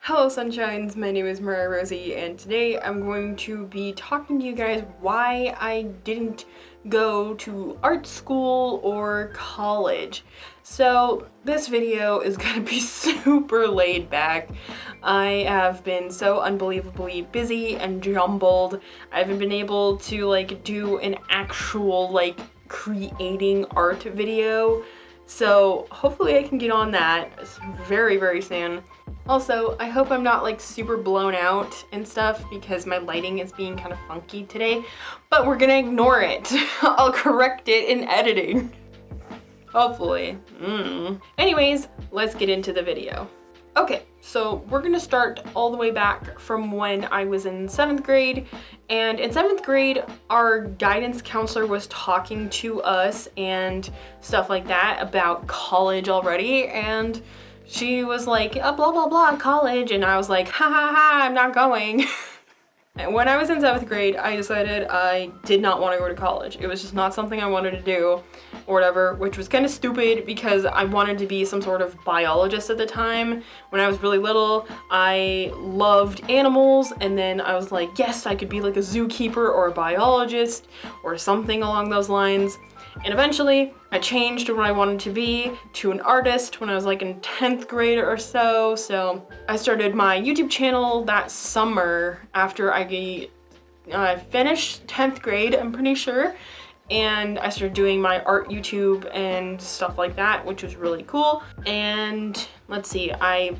Hello Sunshines, my name is Mariah Rosie and today I'm going to be talking to you guys why I didn't go to art school or college. So this video is going to be super laid back. I have been so unbelievably busy and jumbled. I haven't been able to do an actual creating art video. So hopefully I can get on that very soon. Also, I hope I'm not super blown out and stuff because my lighting is being kind of funky today, but we're gonna ignore it. I'll correct it in editing. Hopefully. Anyways, let's get into the video. Okay, so we're gonna start all the way back from when I was in 7th grade. And in 7th grade, our guidance counselor was talking to us and stuff like that about college already. And she was like, blah, blah, blah, college. And I was like, ha ha ha, I'm not going. And when I was in 7th grade, I decided I did not want to go to college. It was just not something I wanted to do or whatever, which was kind of stupid because I wanted to be some sort of biologist at the time. When I was really little, I loved animals, and then I was like, yes, I could be like a zookeeper or a biologist or something along those lines. And eventually I changed what I wanted to be to an artist when I was like in 10th grade or so. So I started my YouTube channel that summer after I finished 10th grade, I'm pretty sure. And I started doing my art YouTube and stuff like that, which was really cool. And let's see, I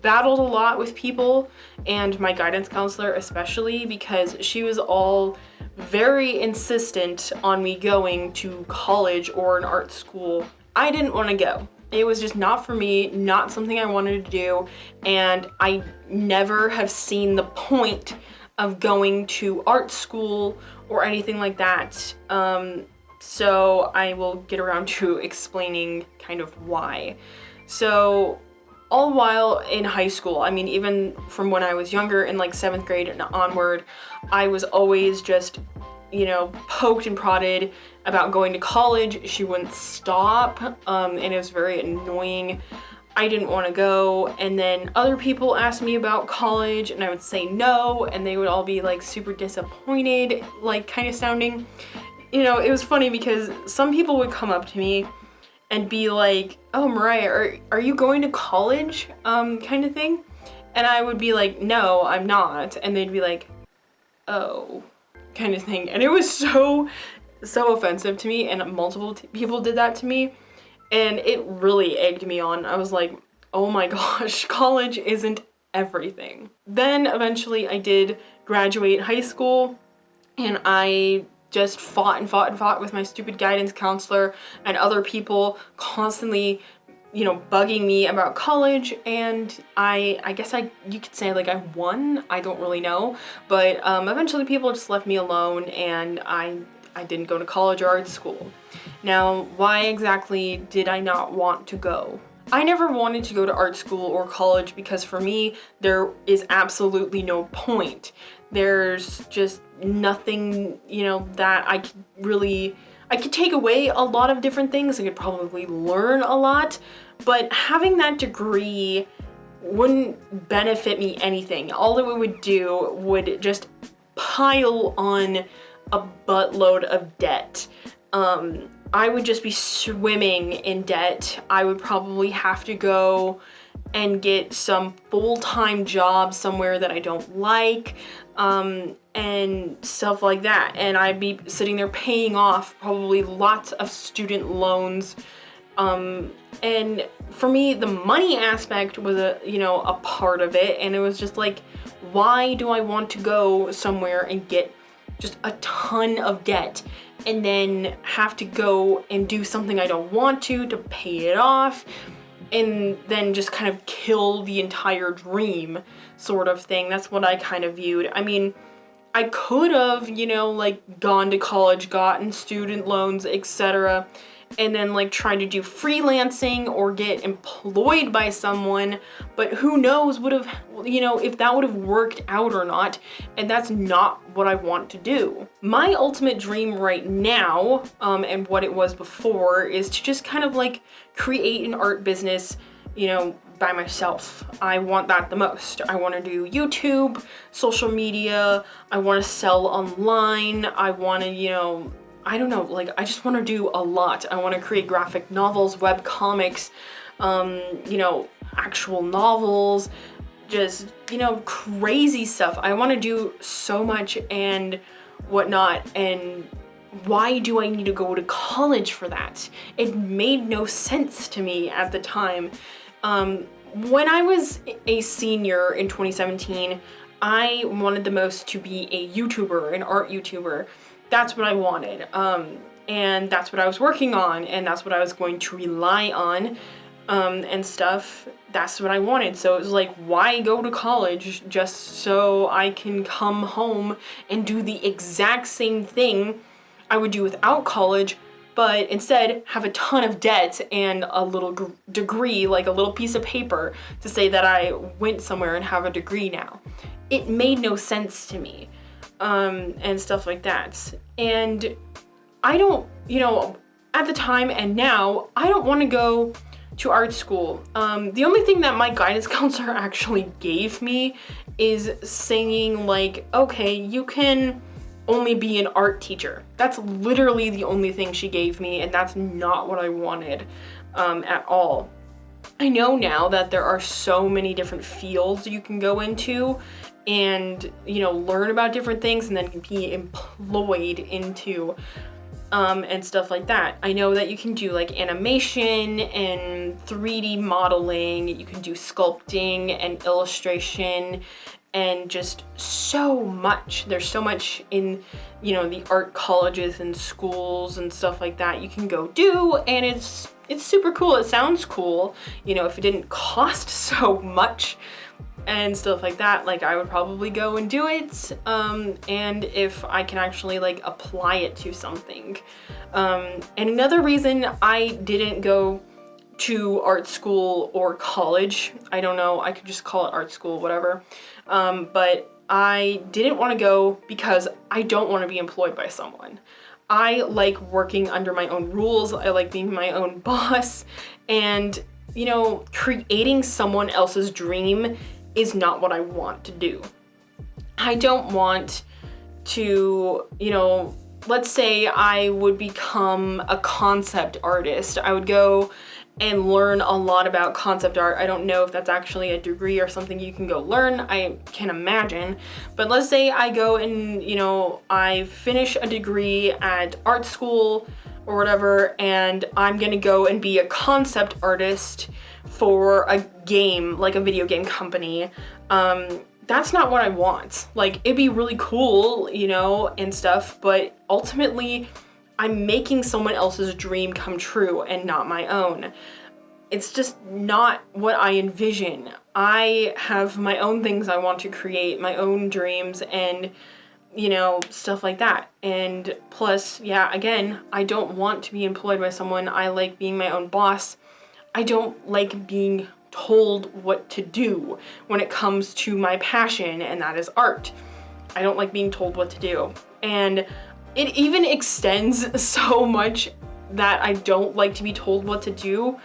battled a lot with people and my guidance counselor especially because she was all very insistent on me going to college or an art school. I didn't want to go. It was just not for me, not something I wanted to do, and I never have seen the point of going to art school or anything like that. So I will get around to explaining kind of why. So all while in high school, I mean, even from when I was younger in like 7th grade and onward, I was always just, poked and prodded about going to college. She wouldn't stop, and it was very annoying. I didn't want to go, and then other people asked me about college and I would say no, and they would all be like super disappointed, like kind of sounding. It was funny because some people would come up to me and be like, oh, Mariah, are you going to college? Kind of thing. And I would be like, no, I'm not. And they'd be like, oh, kind of thing. And it was so offensive to me, and multiple people did that to me. And it really egged me on. I was like, oh my gosh, college isn't everything. Then eventually I did graduate high school, and I just fought with my stupid guidance counselor and other people constantly, bugging me about college. And I guess you could say I won. I don't really know. But eventually people just left me alone, and I didn't go to college or art school. Now, why exactly did I not want to go? I never wanted to go to art school or college because for me, there is absolutely no point. There's just nothing, that I could take away a lot of different things. I could probably learn a lot, but having that degree wouldn't benefit me anything. All it would do would just pile on a buttload of debt. I would just be swimming in debt. I would probably have to go and get some full-time job somewhere that I don't like, and stuff like that. And I'd be sitting there paying off probably lots of student loans. And for me, the money aspect was a part of it. And it was just like, why do I want to go somewhere and get just a ton of debt and then have to go and do something I don't want to pay it off, and then just kind of kill the entire dream sort of thing? That's what I kind of viewed. I mean, I could have, gone to college, gotten student loans, etc., and then try to do freelancing or get employed by someone, but who knows if that would have worked out or not, and that's not what I want to do. My ultimate dream right now, and what it was before, is to just kind of create an art business, by myself. I want that the most. I want to do YouTube, social media, I want to sell online, I want to, you know, I don't know, like I just want to do a lot. I want to create graphic novels, web comics, you know, actual novels, just, you know, crazy stuff. I want to do so much and whatnot. And why do I need to go to college for that? It made no sense to me at the time. When I was a senior in 2017, I wanted the most to be a YouTuber, an art YouTuber. That's what I wanted. And that's what I was working on, and that's what I was going to rely on, and stuff. That's what I wanted. So it was like, why go to college just so I can come home and do the exact same thing I would do without college, but instead have a ton of debt and a little degree, like a little piece of paper to say that I went somewhere and have a degree now. It made no sense to me, and stuff like that. And I don't, you know, at the time and now, I don't want to go to art school. The only thing that my guidance counselor actually gave me is saying like, okay, you can only be an art teacher. That's literally the only thing she gave me, and that's not what I wanted at all. I know now that there are so many different fields you can go into and, you know, learn about different things and then be employed into and stuff like that. I know that you can do like animation and 3D modeling, you can do sculpting and illustration, and just so much. There's so much in, you know, the art colleges and schools and stuff like that you can go do, and it's super cool. It sounds cool, you know, if it didn't cost so much and stuff like that, like I would probably go and do it, and if I can actually like apply it to something. And another reason I didn't go to art school or college, I don't know, I could just call it art school, whatever, but I didn't want to go because I don't want to be employed by someone. I like working under my own rules, I like being my own boss, and, you know, creating someone else's dream is not what I want to do. I don't want to, you know, let's say I would become a concept artist. I would go and learn a lot about concept art. I don't know if that's actually a degree or something you can go learn. I can imagine. But let's say I go and, you know, I finish a degree at art school or whatever, and I'm gonna go and be a concept artist for a game, like a video game company. That's not what I want. Like, it'd be really cool, you know, and stuff, but ultimately I'm making someone else's dream come true and not my own. It's just not what I envision. I have my own things I want to create, my own dreams, and, you know, stuff like that. And plus, yeah, again, I don't want to be employed by someone. I like being my own boss. I don't like being told what to do when it comes to my passion, and that is art. I don't like being told what to do. And it even extends so much that I don't like to be told what to do,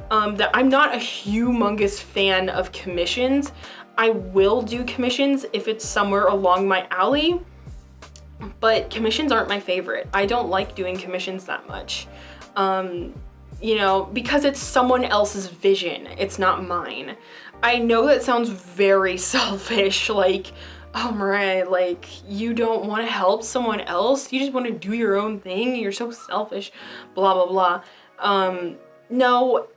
that I'm not a humongous fan of commissions. I will do commissions if it's somewhere along my alley, but commissions aren't my favorite. I don't like doing commissions that much. You know, because it's someone else's vision, it's not mine. I know that sounds very selfish, like, oh, Mariah, like, you don't want to help someone else, you just want to do your own thing, you're so selfish, blah, blah, blah. No,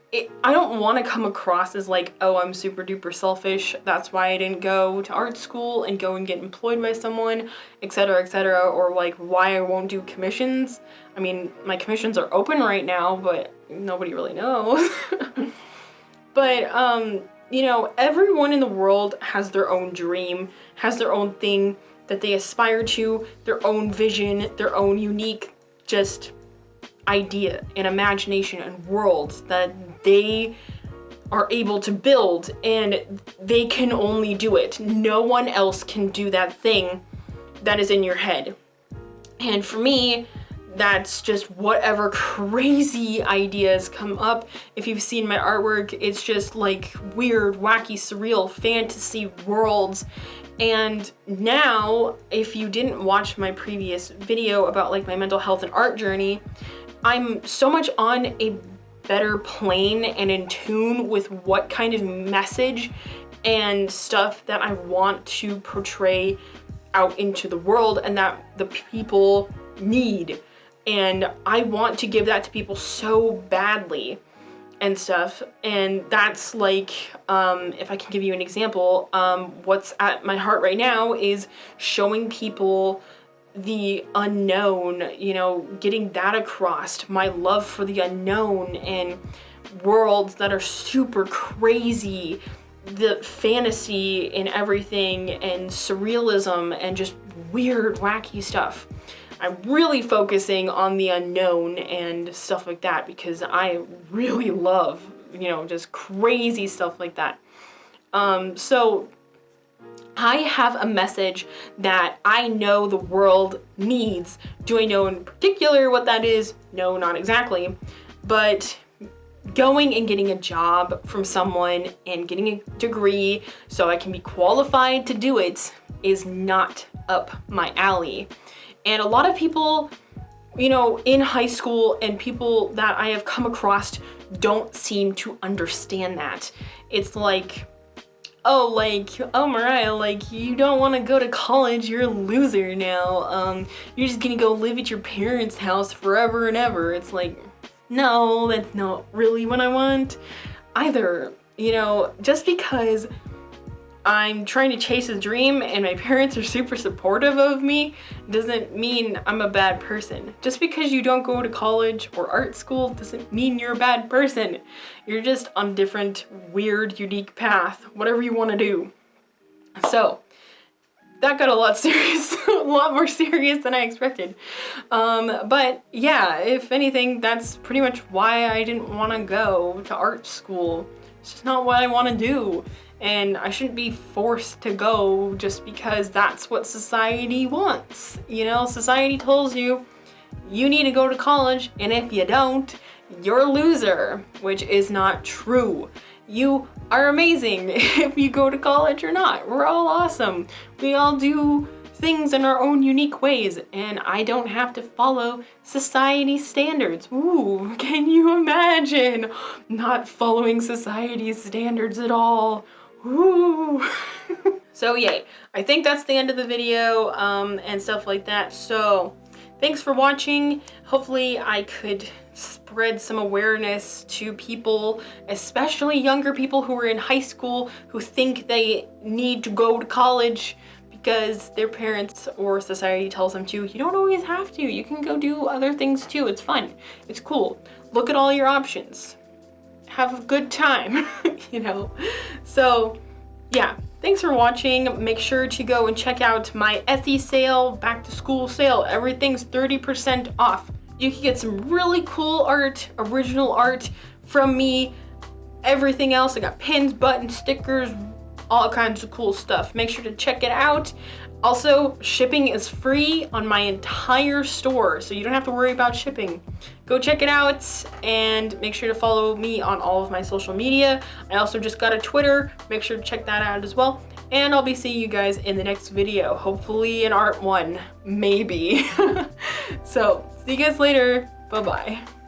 I don't want to come across as like, oh, I'm super duper selfish, that's why I didn't go to art school and go and get employed by someone, etc., or like why I won't do commissions. I mean, my commissions are open right now, but nobody really knows. But, you know, everyone in the world has their own dream, has their own thing that they aspire to, their own vision, their own unique just idea and imagination and worlds that they are able to build, and they can only do it. No one else can do that thing that is in your head. And for me, that's just whatever crazy ideas come up. If you've seen my artwork, it's just like weird, wacky, surreal fantasy worlds. And now, if you didn't watch my previous video about like my mental health and art journey, I'm so much on a better plane and in tune with what kind of message and stuff that I want to portray out into the world and that the people need. And I want to give that to people so badly and stuff. And that's like, if I can give you an example, what's at my heart right now is showing people the unknown, you know, getting that across, my love for the unknown and worlds that are super crazy, the fantasy and everything, and surrealism and just weird, wacky stuff. I'm really focusing on the unknown and stuff like that because I really love, you know, just crazy stuff like that. So I have a message that I know the world needs. Do I know in particular what that is? No, not exactly. But going and getting a job from someone and getting a degree so I can be qualified to do it is not up my alley. And a lot of people, you know, in high school and people that I have come across don't seem to understand that. It's like, oh, Mariah, like, you don't want to go to college, you're a loser now. You're just gonna go live at your parents' house forever and ever. It's like, no, that's not really what I want either. You know, just because I'm trying to chase a dream and my parents are super supportive of me doesn't mean I'm a bad person. Just because you don't go to college or art school doesn't mean you're a bad person. You're just on a different, weird, unique path, whatever you want to do. So that got a lot serious, a lot more serious than I expected. But yeah, if anything, that's pretty much why I didn't want to go to art school. It's just not what I want to do. And I shouldn't be forced to go just because that's what society wants. You know, society tells you, you need to go to college, and if you don't, you're a loser, which is not true. You are amazing if you go to college or not. We're all awesome. We all do things in our own unique ways, and I don't have to follow society standards. Ooh, can you imagine not following society's standards at all? Ooh. So yay, I think that's the end of the video and stuff like that. So thanks for watching. Hopefully I could spread some awareness to people, especially younger people who are in high school who think they need to go to college because their parents or society tells them to. You don't always have to. You can go do other things too. It's fun. It's cool. Look at all your options. Have a good time, you know? So yeah, thanks for watching. Make sure to go and check out my Etsy sale, back to school sale. Everything's 30% off. You can get some really cool art, original art from me. Everything else, I got pins, buttons, stickers, all kinds of cool stuff. Make sure to check it out. Also, shipping is free on my entire store, so you don't have to worry about shipping. Go check it out and make sure to follow me on all of my social media. I also just got a Twitter. Make sure to check that out as well. And I'll be seeing you guys in the next video. Hopefully an art one, maybe. So, see you guys later. Bye-bye.